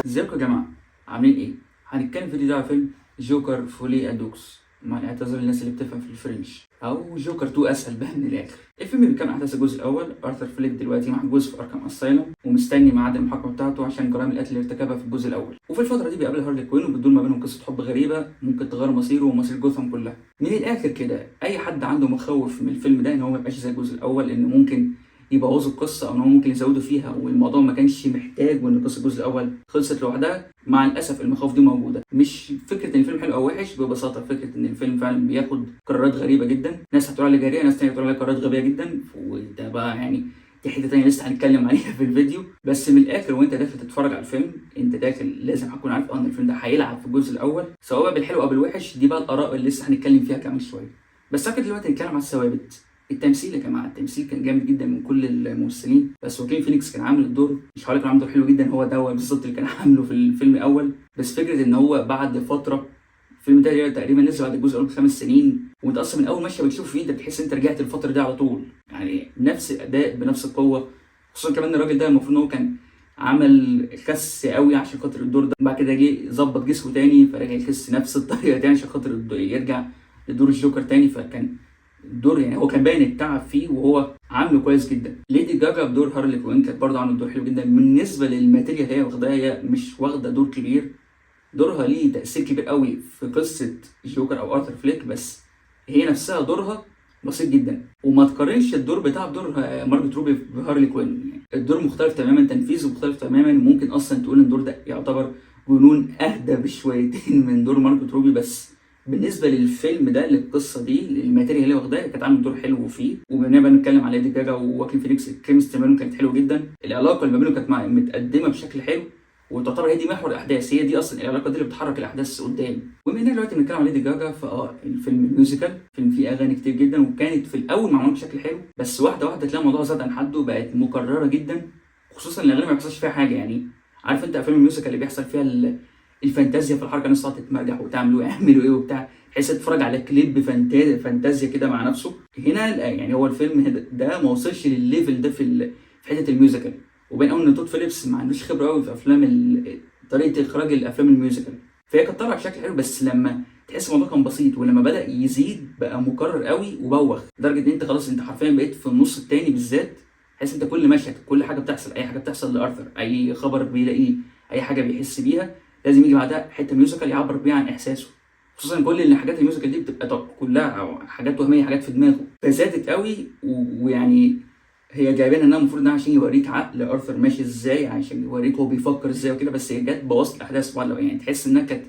ازيكم يا جماعة؟ عاملين ايه؟ هنتكلم في الفيديو ده على فيلم جوكر فولي ادوكس، مع الاعتذار للناس اللي بتفهم في الفرنش، او جوكر 2 اسهل بقى من الاخر. الفيلم بيكمل احداث الجزء الاول. ارثر فليك دلوقتي محجوز في اركام اسايلم ومستني ميعاد المحاكمه بتاعته عشان جرائم القتل اللي ارتكبها في الجزء الاول. وفي الفتره دي بيقابل هارلي كوين وبتدور ما بينهم قصه حب غريبه ممكن تغير مصيره ومصير جوثام كلها. من الاخر كده اي حد عنده مخاوف من الفيلم ده ان هو ما يبقاش زي الجزء الاول، ان ممكن يبوظوا القصه او ان هو ممكن يزودوا فيها والموضوع ما كانش محتاج، وان قصه الجزء الاول خلصت لوحدها، مع الاسف المخاوف دي موجوده. مش فكره ان الفيلم حلو او وحش، ببساطه فكره ان الفيلم فعلا بياخد قرارات غريبه جدا. ناس هتقول عليه جريئه، ناس تانية هتقول عليه قرارات غبيه جدا، وده بقى يعني دي حته تانية لسه هنتكلم عليها في الفيديو. بس من الاخر وانت داخل تتفرج على الفيلم، انت داخل لازم هتكون عارف ان الفيلم ده هيلعب في الجزء الاول، سواء بقى بالحلو او بالوحش. دي بقى الاراء اللي لسه هنتكلم فيها كمان شويه. بس اكيد دلوقتي هنتكلم على الثوابت. التمثيل يا جماعه، التمثيل كان جامد جدا من كل الممثلين، بس واكين فينيكس كان عامل الدور، مش هقول لك عامل دور حلو جدا، هو ده هو بالظبط اللي كان عامله في الفيلم الاول. بس فكره ان هو بعد فتره، الفيلم ده تقريبا لسه بعد الجزء الاول ب5 سنين، وانت اصلا من اول مشهد بتشوف فيه انت بتحس انت رجعت الفتره دي على طول، يعني نفس الاداء بنفس القوه. خصوصا كمان الراجل ده المفروض ان هو كان عمل خس قوي عشان خاطر الدور ده، بعد كده جه ظبط جسمه تاني فرجع يخس نفس الطريقه تاني عشان خاطر يرجع لدور الجوكر تاني. فكان الدور يعني هو كان باين التعب فيه وهو عامله كويس جدا. ليدي جاجا بدور هارلي كوين كانت برضه عامله دور حلو جدا. بالنسبه للماتيريال اللي هي واخداها، هي مش واخده دور كبير، دورها ليه تاثير كبير قوي في قصه جوكر او ارثر فليك، بس هي نفسها دورها بسيط جدا. وما تقارنش الدور بتاع دور مارجوت روبي بهارلي كوين، يعني الدور مختلف تماما، تنفيذه مختلف تماما. ممكن اصلا تقول ان الدور ده يعتبر جنون اهدى بشويتين من دور مارجوت روبي، بس بالنسبه للفيلم ده، للقصه دي، للماتيريال اللي واخداها، كانت عامله دور حلو فيه. وبما بقى نتكلم على ليدي جاجا وواكين فينيكس، الكيمستري بينهم كانت حلوه جدا. العلاقه اللي ما بينهم كانت متقدمه بشكل حلو، وتعتبر هي دي محور الاحداث، هي دي اصلا العلاقه دي اللي بتحرك الاحداث قدام. وبما اننا دلوقتي بنتكلم على ليدي جاجا، الفيلم ميوزيكال، فيلم فيه اغاني كتير جدا، وكانت في الاول معموله بشكل حلو، بس واحده واحده تلاقي الموضوع زاد عن حده وبقت مكرره جدا. خصوصا الاغاني ما بيحصلش فيها حاجه، يعني عارف انت افلام الميوزيكال اللي بيحصل فيها الفانتازيا في الحركه، الناس تقعد تتمرجح وتعملوا يعملوا ايه وبتاع، تحس تتفرج على كليب فانتازيا كده مع نفسه. هنا يعني هو الفيلم ده ما وصلش للليفل ده في حته الميوزيكال. وبين ان تود فيليبس ما عندوش خبره قوي في طريقه اخراج الافلام الميوزيكال، فهي كانت طالعه بشكل حلو. بس لما تحس الموضوع كان بسيط، ولما بدا يزيد بقى مكرر قوي وبوخ، لدرجه ان انت خلاص انت حرفيا بقيت في النص التاني بالذات تحس انت كل مشهد، كل حاجه بتحصل، اي حاجه بتحصل لارثر، اي خبر بيلاقيه، اي حاجه بيحس بيها، لازم يجي بعدها حته ميوزيكال يعبر بيها عن احساسه. خصوصا كل الحاجات الميوزيكال دي بتبقى كلها أو حاجات وهميه، حاجات في دماغه، فزادت قوي. ويعني هي جايبين انها المفروض انها عشان يوريك عقل ارثر ماشي ازاي، عشان يوريك هو بيفكر ازاي وكده، بس هي جت بوظت الاحداث بعض، يعني تحس انها كانت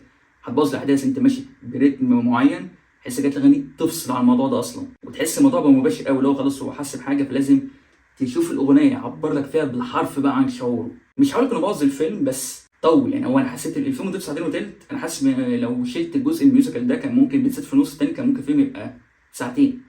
هتبوظ الاحداث. انت ماشي بريتم معين، تحس جت الاغاني تفصل عن الموضوع ده اصلا، وتحس الموضوع بقى مباشر قوي، اللي هو خلاص هو حس بحاجه فلازم تشوف الاغنيه يعبر لك فيها بالحرف بقى عن شعوره. مش هقول لك انه بوظ الفيلم، بس طول. يعني هو انا حسيت الفيلم ده ساعتين وتلت، انا حاسس لو شلت الجزء الميوزيكال ده كان ممكن بالذات في النص التاني كان ممكن الفيلم يبقى ساعتين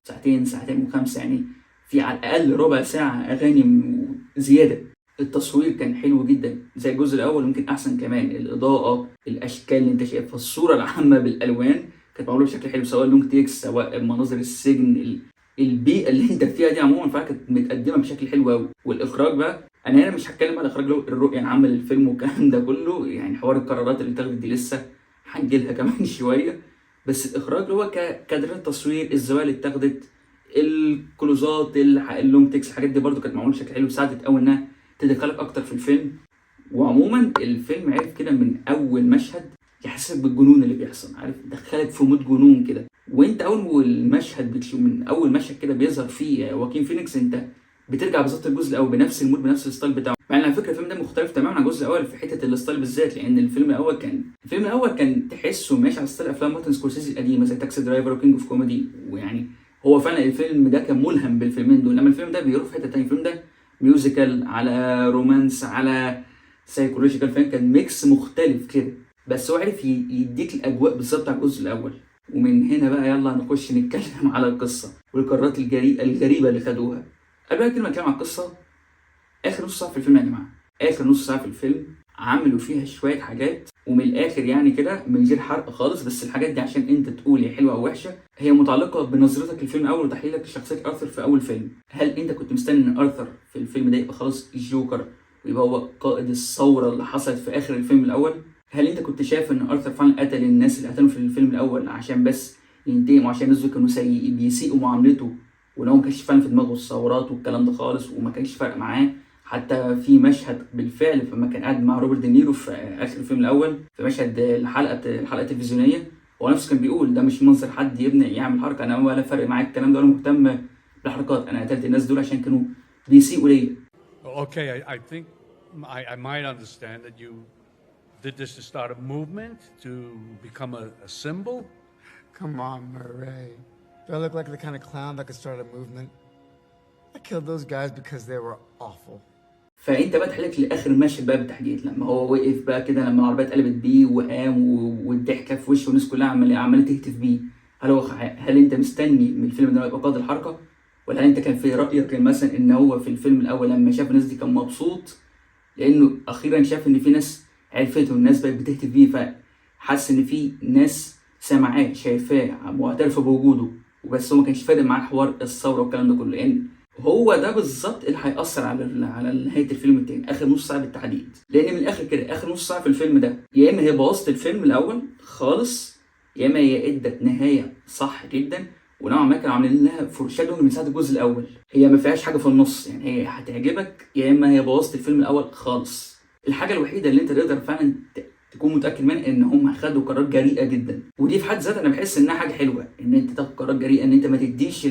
وخمسه، يعني في على الاقل ربع ساعه اغاني زياده. التصوير كان حلو جدا زي الجزء الاول، ممكن احسن كمان. الاضاءه، الاشكال اللي انت شايفها، الصوره العامه بالالوان كانت معموله بشكل حلو، سواء لونج تيكس، سواء مناظر السجن، البيئه اللي انت فيها دي عموما، فكانت متقدمه بشكل حلو قوي. والاخراج بقى، انا هنا مش هتكلم على الاخراج اللي هو الرؤيه العامه للفيلم والكلام ده كله، يعني حوار القرارات اللي اتاخدت دي لسه هنجيلها كمان شويه. بس الاخراج اللي هو كادرات التصوير، الزوايا اللي اتاخدت، الكلوزات، اللونج تكس، الحاجات دي برده كانت معموله بشكل حلو، ساعدت قوي انها تدخلك اكتر في الفيلم. وعموما الفيلم عرف كده من اول مشهد يحسسك بالجنون اللي بيحصل، عارف، دخلك في مود جنون كده. وانت اول مشهد بتشوف، من اول مشهد كده بيظهر فيه واكين فينيكس، انت بترجع بالظبط الجزء الاول بنفس المود بنفس الستايل بتاعه. مع ان على فكره الفيلم ده مختلف تماما عن الجزء الاول في حته الستايل بالذات، لان الفيلم الاول كان تحسه ماشي على ستايل افلام مارتن سكورسيزي القديمه زي تاكسي درايفر وكينج اوف كوميدي. ويعني هو فعلا الفيلم ده كان ملهم بالفيلمين دول، انما الفيلم ده بيروح في حته ثانيه. الفيلم ده ميوزيكال على رومانس على سايكولوجيكال، فاهم، كان ميكس مختلف كده. بس هو عرف يديك الاجواء بالظبط على الجزء الاول. ومن هنا بقى يلا نخش نتكلم على القصه والقرارات الغريبه اللي خدوها. قبل ما نتكلم عن القصه، اخر نص ساعه في الفيلم يا جماعه، اخر نص ساعه في الفيلم عملوا فيها شوية حاجات، ومن الآخر يعني كده من غير حرق خالص، بس الحاجات دي عشان أنت تقول هي حلوة أو وحشة هي متعلقة بنظرتك للفيلم الأول وتحليلك لشخصية آرثر في أول فيلم. هل أنت كنت مستني إن آرثر في الفيلم ده يبقى خلاص الجوكر ويبقى هو قائد الثورة اللي حصلت في آخر الفيلم الأول؟ هل أنت كنت شايف إن آرثر فعلا قتل الناس اللي قتلهم في الفيلم الأول عشان بس ينتقم وعشان الناس دول كانوا بيسيئوا معاملته، وإن هو ما كانش فعلا في دماغه الثورات والكلام ده خالص وما كانش فارق معاه؟ حتى في مشهد بالفعل لما كان قاعد مع روبرت دينيرو في اخر الفيلم الاول في مشهد الحلقه التلفزيونيه، هو نفسه كان بيقول ده مش منظر حد يبني يعمل حركه، انا ولا فارق معايا الكلام ده ولا مهتم بالحركات، انا قتلت الناس دول عشان كانوا بيسيئوا ليا. Okay, I think I might understand that you did this to start a movement, to become a symbol. Come on, Murray. Do I look like the kind of clown that could start a movement? I killed those guys because they were awful. فانت بقى تحلك لاخر المشهد بقى بالتحديد لما هو وقف بقى كده، لما العربيه اتقلبت بيه وقام والضحكه في وشه والناس كلها عماله تهتف بيه. هل انت مستني من الفيلم ده يبقى قائد الحركه، ولا هل انت كان في رايك مثلا ان هو في الفيلم الاول لما شاف الناس دي كان مبسوط لانه اخيرا شاف ان في ناس عرفته والناس بقت بتهتف بيه، فحس ان في ناس سامعاه شايفاه معترفه بوجوده، وبس هو ما كانش فارق معاه حوار الثوره والكلام ده كله، لان هو ده بالظبط اللي هيأثر على نهاية الفيلم التاني، آخر نص ساعة بالتحديد. لأن من الآخر كده آخر نص ساعة في الفيلم ده يا إما هي بوظت الفيلم الأول خالص، يا إما هي إدت نهاية صح جدا ونوعا ما كانوا عاملين لها فورشادونج من ساعة الجزء الأول، هي ما فيهاش حاجة في النص، يعني هي هتعجبك يا إما هي بوظت الفيلم الأول خالص. الحاجة الوحيدة اللي أنت تقدر فعلا تكون متأكد منها إن هم خدوا قرارات جريئة جدا، ودي في حد ذاتها أنا بحس إنها حاجة حلوة، إن أنت تاخد قرارات جريئة، إن أنت ما تديش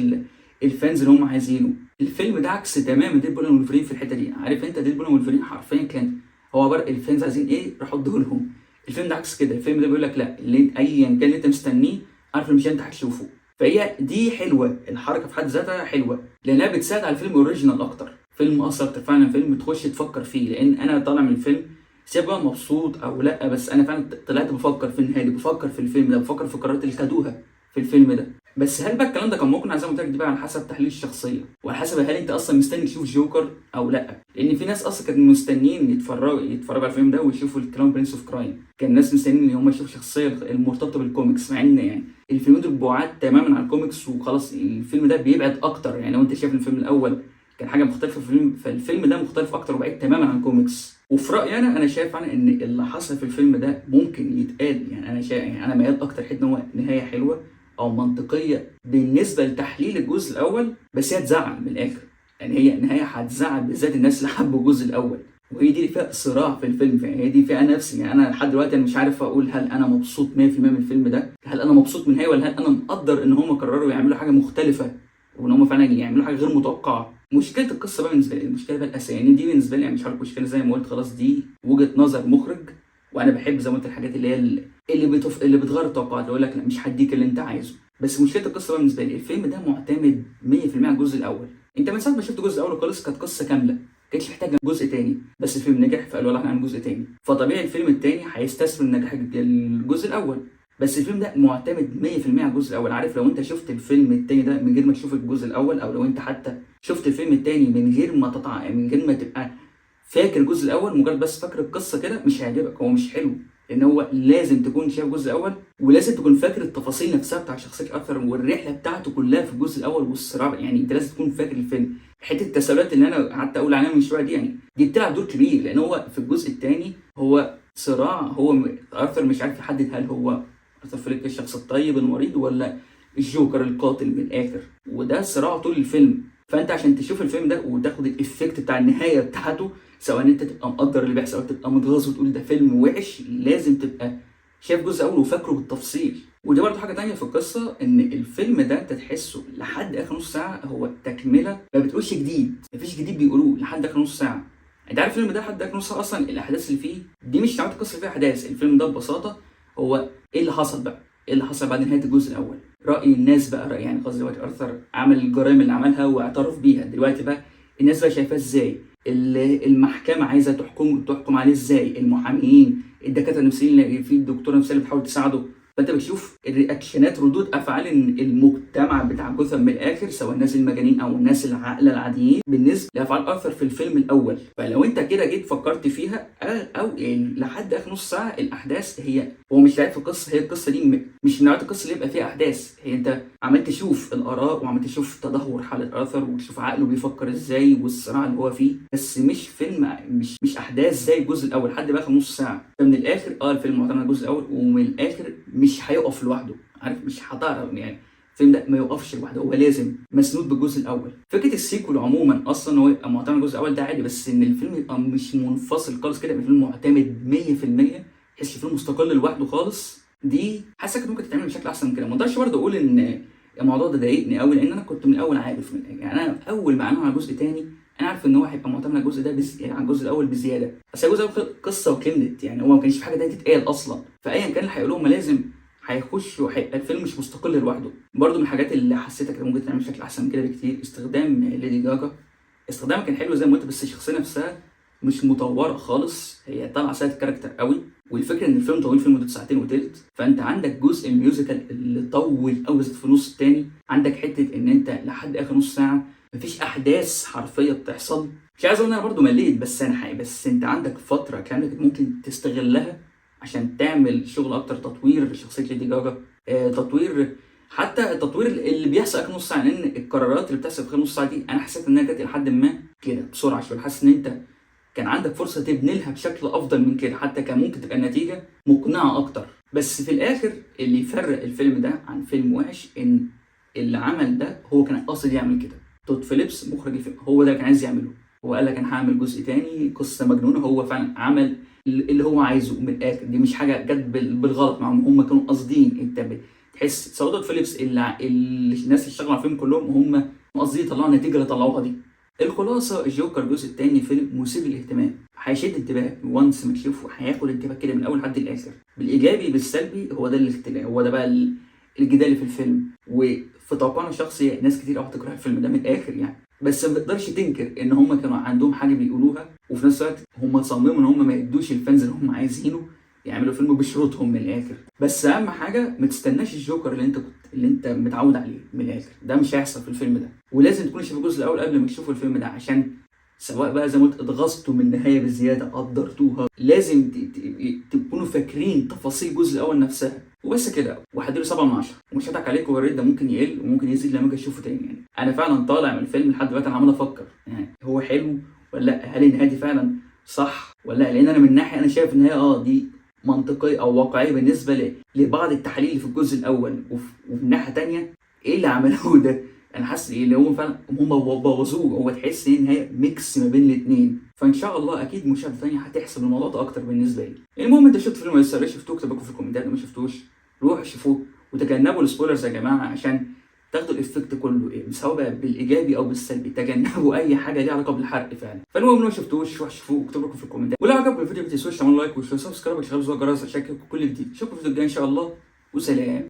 الفانز اللي هم عايزينه. الفيلم ده عكس تماما ديدبول وولفرين في الحته دي، عارف انت ديدبول وولفرين حرفيا كان هو عباره الفانز عايزين ايه راح اديه لهم. الفيلم ده عكس كده، الفيلم ده بيقول لك لا، اللي ايا كان اللي انت مستنيه عارف مش انت هتشوفه. فهي دي حلوه، الحركه في حد ذاتها حلوه لانها بتساعد على الفيلم اوريجينال اكتر، فيلم اصلا فعلا فيلم تخش تفكر فيه، لان انا طالع من الفيلم سيبقى بقى مبسوط او لا، بس انا فعلا طلعت بفكر في النهايه دي، بفكر في الفيلم ده، بفكر في القرارات اللي خدوها في الفيلم ده. بس هل بقى الكلام ده كان ممكن زي ما قلت لك دي بقى على حسب تحليل الشخصيه، وعلى حسب هل انت اصلا مستني تشوف جوكر او لا، لان في ناس اصلا كانوا مستنيين يتفرجوا على الفيلم ده ويشوفوا الكراون برنس اوف كرايم، كان الناس مستنيين ان هم يشوفوا الشخصيه المرتبطه بالكوميكس، مع ان يعني الفيلمين دول بعاد تماما عن الكوميكس وخلاص، الفيلم ده بيبعد اكتر، يعني لو انت شايف الفيلم الاول كان حاجه مختلفه فالفيلم ده مختلف اكتر وبعيد تماما عن الكوميكس. وفي رايي انا شايف ان اللي حصل في الفيلم ده ممكن يتقال، يعني انا شايف يعني انا ميال اكتر حته ان هو نهايه حلوه او منطقيه بالنسبه لتحليل الجزء الاول، بس هي تزعل من الاخر، يعني هي نهايه هتزعل بالذات الناس اللي حبوا الجزء الاول، وهي دي اللي فيها صراع في الفيلم، يعني هي دي فيها نفسي، يعني انا لحد دلوقتي انا مش عارف اقول هل انا مبسوط 100% من الفيلم ده، هل انا مبسوط من النهايه ولا هل انا مقدر ان هم قرروا يعملوا حاجه مختلفه وان هم فعلا يعملوا حاجه غير متوقعه. مشكله القصه بقى بالنسبه لي، المشكله بقى الاساسيه يعني دي بالنسبه لي، يعني مش عارف مشكله زي ما قلت خلاص دي وجهه نظر مخرج، وانا بحب زي ما قلت الحاجات اللي هي اللي بتغير التوقعات، اللي يقول لك لا مش هديك اللي انت عايزه. بس مشكله القصه بقى بالنسبه لي الفيلم ده معتمد 100% على الجزء الاول، انت من ساعه ما شفت الجزء الاول خالص كانت قصه كامله، كانتش محتاجه جزء تاني، بس الفيلم نجح فقالوا لك هنعمل جزء تاني، فطبيعي الفيلم التاني هيستثمر نجاح الجزء الاول، بس الفيلم ده معتمد 100% على الجزء الاول. عارف لو انت شفت الفيلم التاني ده من غير ما تشوف الجزء الاول، او لو انت حتى شفت الفيلم التاني من غير ما تبقى فاكر الجزء الاول، مجرد بس فاكر القصه كده، مش هيعجبك، هو مش حلو، لان هو لازم تكون شايف الجزء الاول ولازم تكون فاكر التفاصيل نفسها بتاع شخصيه ارثر والرحله بتاعته كلها في الجزء الاول والصراع، يعني انت لازم تكون فاكر الفيلم. حته التساؤلات اللي انا قعدت اقول عليها من شويه دي، يعني دي بتلعب دور كبير، لان هو في الجزء الثاني هو صراع، هو ارثر مش عارف يحدد هل هو ارثر فليك الشخص الطيب المريض ولا الجوكر القاتل من الاخر، وده صراع طول الفيلم. فانت عشان تشوف الفيلم ده وتاخد الافكت بتاع النهايه بتاعته، سواء انت تبقى مقدر اللي بيحصل او تبقى متغاظ وتقول ده فيلم وحش، لازم تبقى شايف الجزء الاول وفاكره بالتفصيل. ودي برضه حاجه تانية في القصه، ان الفيلم ده انت تحسه لحد اخر نص ساعه هو تكمله، ما بتقولش جديد، مفيش جديد بيقولوه لحد اخر نص ساعه. انت عارف الفيلم ده لحد اخر نص ساعه اصلا الاحداث اللي فيه دي مش تعمل القصه فيها احداث، الفيلم ده ببساطه هو ايه اللي حصل بقى، ايه اللي حصل بعد نهايه الجزء الاول، راي الناس بقى، رأي يعني قصدي دلوقتي ارثر عمل الجرائم اللي عملها واعترف بيها، دلوقتي بقى الناس بقى شايفاه ازاي، المحكمه عايزه تحكم عليه ازاي، المحاميين، الدكاتره النفسيين اللي في الدكتوره النفسيه اللي بتحاول تساعده، فانت بتشوف الرياكشنات، ردود افعال المجتمع بتاع جوثام من الاخر، سواء الناس المجانين او الناس العاقله العاديين بالنسبه لافعال ارثر في الفيلم الاول. فلو انت كده جيت فكرت فيها او يعني لحد اخر نص ساعه الاحداث هو مش لاعب في القصه، هي القصه دي مش نوعيه القصه اللي يبقى فيها احداث، هي انت عمال تشوف الاراء وعمال تشوف تدهور حاله ارثر وتشوف عقله بيفكر ازاي والصراع اللي هو فيه، بس مش فيلم مش احداث زي الجزء الاول لحد اخر نص ساعه. فمن الاخر الفيلم معتمد على الجزء الاول، ومن الاخر مش هيقف لوحده، عارف مش هتعرف يعني الفيلم ده ما يوقفش لوحده، هو لازم مسنود بالجزء الاول. فكره السيكول عموما اصلا هو يبقى معتمد على الجزء الاول ده عادي، بس ان الفيلم يبقى مش منفصل خالص كده، يبقى الفيلم معتمد 100%، تحس الفيلم مستقل لوحده خالص، دي حاسه كانت ممكن تتعمل بشكل احسن من كده. ما اقدرش برضه اقول ان الموضوع ده ضايقني قوي، لان انا كنت من الاول عارف يعني انا اول ما اعلنوا على جزء تاني انا عارف ان هو هيبقى معتمد على الجزء ده يعني على الجزء الاول بزياده، بس الجزء الاول قصه وكملت، يعني هو ما كانش في حاجه تانية تتقال اصلا، فايا كان اللي هيقولوه ما لازم هيخشوا الفيلم مش مستقل لوحده. برضه من الحاجات اللي حسيتها كان ممكن تعمل بشكل احسن من كده بكتير استخدام ليدي جاجا. استخدامها كان حلو زي ما قلت، بس الشخصيه نفسها مش مطوره خالص، هي طالعه سايد كاركتر قوي. والفكره ان الفيلم طويل، فيلم مدته 2 ساعتين وتلت، فانت عندك جزء الميوزيكال اللي طول قوي في النص التاني، عندك حته ان انت لحد اخر نص ساعه مفيش احداث حرفيه بتحصل. مش عايز اقول ان انا برضه مليت، بس انت عندك فتره كامله ممكن تستغلها عشان تعمل شغل اكتر، تطوير شخصيه ليدي جاجا، تطوير حتى التطوير اللي بيحصل اخر نص ساعه، لان القرارات اللي بتحصل في اخر نص ساعه دي انا حسيت انها جت لحد ما كده بسرعه شويه، حاسس ان انت كان عندك فرصه تبني لها بشكل افضل من كده، حتى كان ممكن تبقى النتيجه مقنعه اكتر. بس في الاخر اللي يفرق الفيلم ده عن فيلم وحش ان اللي عمل ده هو كان قاصد يعمل كده. تود فيليبس مخرج الفيلم هو ده كان عايز يعمله، هو قال لك انا هعمل جزء تاني قصه مجنونه، هو فعلا عمل اللي هو عايزه من الاخر، دي مش حاجه جت بالغلط معاهم، هم كانوا قاصدين. انت تحس سواء تود فيليبس الناس اللي اشتغلوا على الفيلم كلهم هم قاصدين يطلعوا النتيجه اللي طلعوها دي. الخلاصه الجوكر الجزء الثاني فيلم مثير للاهتمام، هيشد انتباه وانس ما تشوفه، هياخد انتباه كده من اول لحد الاخر، بالايجابي بالسلبي، هو ده الاختلاف، هو ده بقى الجدال في الفيلم. وفي توقعنا الشخصي ناس كتير قوي هتكره الفيلم ده من الاخر يعني، بس ما تقدرش تنكر ان هم كانوا عندهم حاجه بيقولوها، وفي نفس الوقت هم صمموا ان هم ما يدوش الفانز اللي هم عايزينه، يعملوا فيلم بشروطهم من الاخر. بس اهم حاجه ما تستناش الجوكر اللي انت متعود عليه من الاخر، ده مش هيحصل في الفيلم ده. ولازم تكون شايف الجزء الاول قبل ما تشوفوا الفيلم ده، عشان سواء بقى زي ما قلت اتغصتوا من النهايه بزياده قدرتوها، لازم تكونوا فاكرين تفاصيل الجزء الاول نفسها وبس كده. وهديله 7 من 10، ومش هضحك عليكم، الريت ده ممكن يقل وممكن يزيد لما اجي اشوفه تاني. يعني انا فعلا طالع من الفيلم لحد دلوقتي انا عمال افكر يعني هو حلو ولا لا، هل النهايه دي فعلا صح ولا لا، لان انا من ناحيه انا شايف ان هي دي منطقيه او واقعيه بالنسبه لبعض التحاليل اللي في الجزء الاول، ومن ناحيه تانية ايه اللي عملوه ده، انا حاسس اللي هم فعلا هم بوظوه، هو تحس ان هي ميكس ما بين الاثنين. فان شاء الله اكيد مشاهده ثانيه هتحسب الموضوع ده اكتر بالنسبه لي. المهم انت شفت فيلم ولا لسه؟ شفتوه اكتبوا في الكومنتات، ما شفتوش روح شوفوه، وتجنبوا السبويلرز يا جماعه عشان تاخدوا الافكت كله سواء بقى بالايجابي او بالسلبي، تجنبوا اي حاجه ليها علاقه بالحرق فعلا. فالمهم لو ما شفتوش روح شوفوه واكتبوا لكم في الكومنتات، ولو عجبكم الفيديو ما تنسوش تعملوا لايك وسبسكرايب وتشغلوا زر الجرس عشان كل جديد. اشوفكم في الفيديو الجاي ان شاء الله، وسلام.